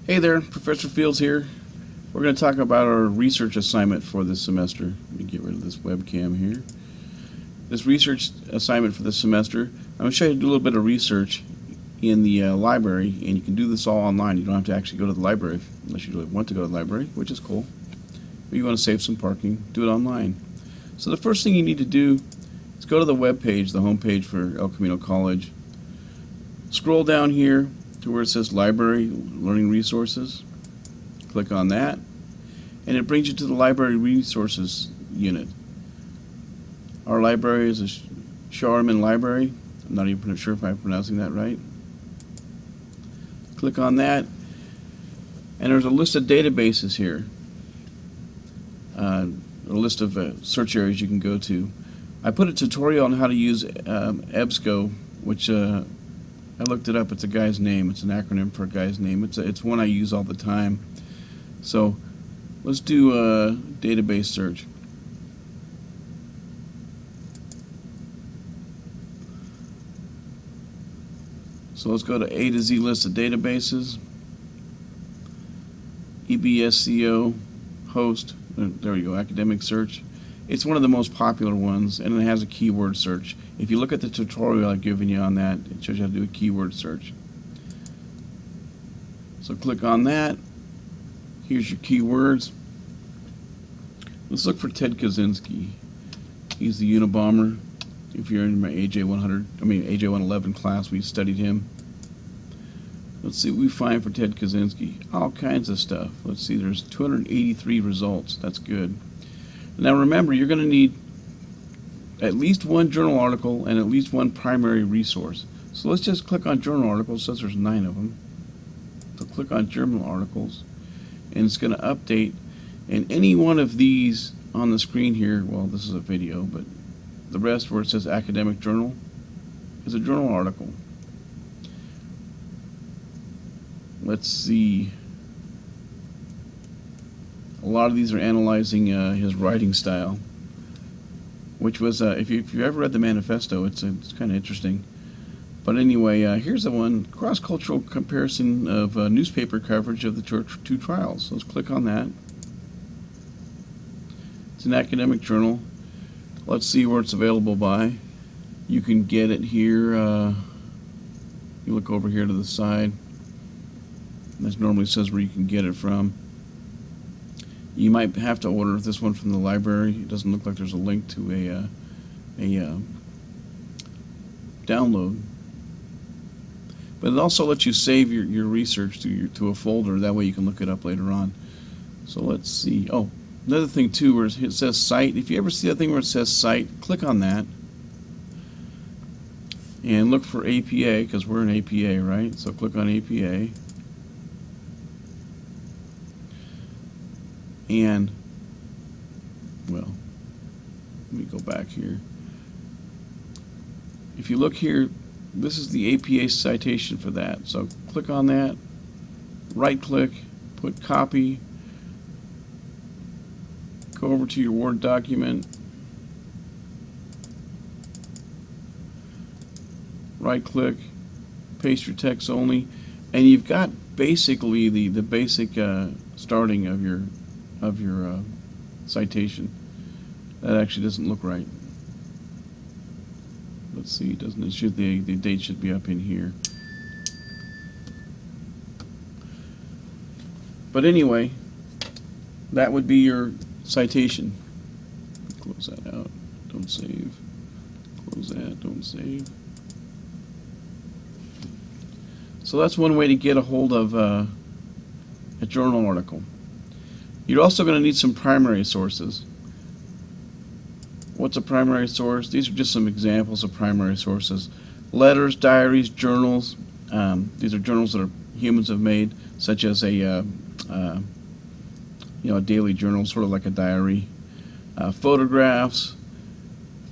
Hey there, Professor Fields here. We're going to talk about our research assignment for this semester. Let me get rid of this webcam here. This research assignment for this semester, I'm going to show you how to do a little bit of research in the library, and you can do this all online. You don't have to actually go to the library unless you really want to go to the library, which is cool. But you want to save some parking, do it online. So the first thing you need to do is go to the web page, the home page for El Camino College. Scroll down here to where it says Library Learning Resources. Click on that, and it brings you to the Library Resources unit. Our library is a Sharman library. I'm not even sure if I'm pronouncing that right. Click on that, and there's a list of databases here. A list of search areas you can go to. I put a tutorial on how to use EBSCO, which I looked it up. It's a guy's name. It's an acronym for a guy's name. It's one I use all the time. So let's do a database search. So let's go to A to Z list of databases. EBSCO host. There we go. Academic search. It's one of the most popular ones, and it has a keyword search. If you look at the tutorial I've given you on that, it shows you how to do a keyword search. So click on that. Here's your keywords. Let's look for Ted Kaczynski. He's the Unabomber. If you're in my AJ111 class, we studied him. Let's see what we find for Ted Kaczynski. All kinds of stuff. Let's see, there's 283 results. That's good. Now remember, you're going to need at least one journal article and at least one primary resource. So let's just click on journal articles, since there's 9 of them. So click on journal articles, and it's going to update. And any one of these on the screen here, well, this is a video, but the rest where it says academic journal is a journal article. Let's see. A lot of these are analyzing his writing style, which was, if you ever read the manifesto, it's kind of interesting. But anyway, here's the one, cross-cultural comparison of newspaper coverage of the two trials. So let's click on that. It's an academic journal. Let's see where it's available by. You can get it here. You look over here to the side. This normally says where you can get it from. You might have to order this one from the library. It doesn't look like there's a link to a download. But it also lets you save your research to a folder. That way you can look it up later on. So let's see. Oh, another thing too, where it says cite. If you ever see that thing where it says cite, click on that. And look for APA, because we're in APA, right? So click on APA. And, well, let me go back here. If you look here, this is the APA citation for that. So click on that, right click, put copy, go over to your Word document, right click, paste your text only, and you've got basically the basic starting of your citation. That actually doesn't look right. Let's see, doesn't it? Should the date should be up in here. But anyway, that would be your citation. Close that out. Don't save. Close that. Don't save. So that's one way to get a hold of a journal article. You're also going to need some primary sources. What's a primary source? These are just some examples of primary sources. Letters, diaries, journals. These are journals that humans have made, such as a daily journal, sort of like a diary. Photographs.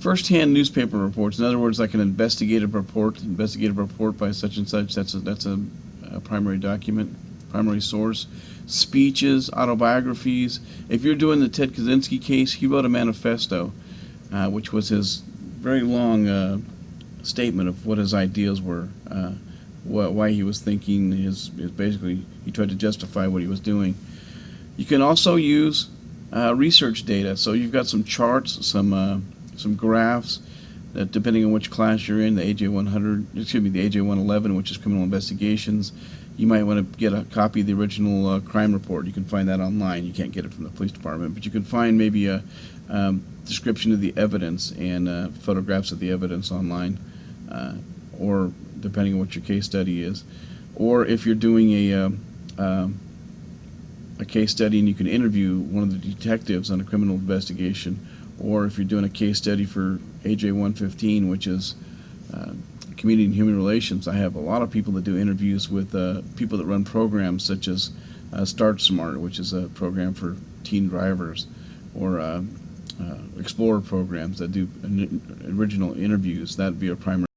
First-hand newspaper reports. In other words, like an investigative report by such and such. That's a primary document, primary source. Speeches, autobiographies. If you're doing the Ted Kaczynski case, he wrote a manifesto, which was his very long statement of what his ideas were. why he was thinking. Basically, he tried to justify what he was doing. You can also use research data. So you've got some charts, some graphs, that depending on which class you're in, the the AJ111, which is criminal investigations, you might want to get a copy of the original crime report. You can find that online. You can't get it from the police department, but you can find maybe a description of the evidence and photographs of the evidence online, or depending on what your case study is. Or if you're doing a case study and you can interview one of the detectives on a criminal investigation, or if you're doing a case study for AJ115, which is Community and Human Relations, I have a lot of people that do interviews with people that run programs such as Start Smart, which is a program for teen drivers, or Explorer programs that do original interviews. That would be a primary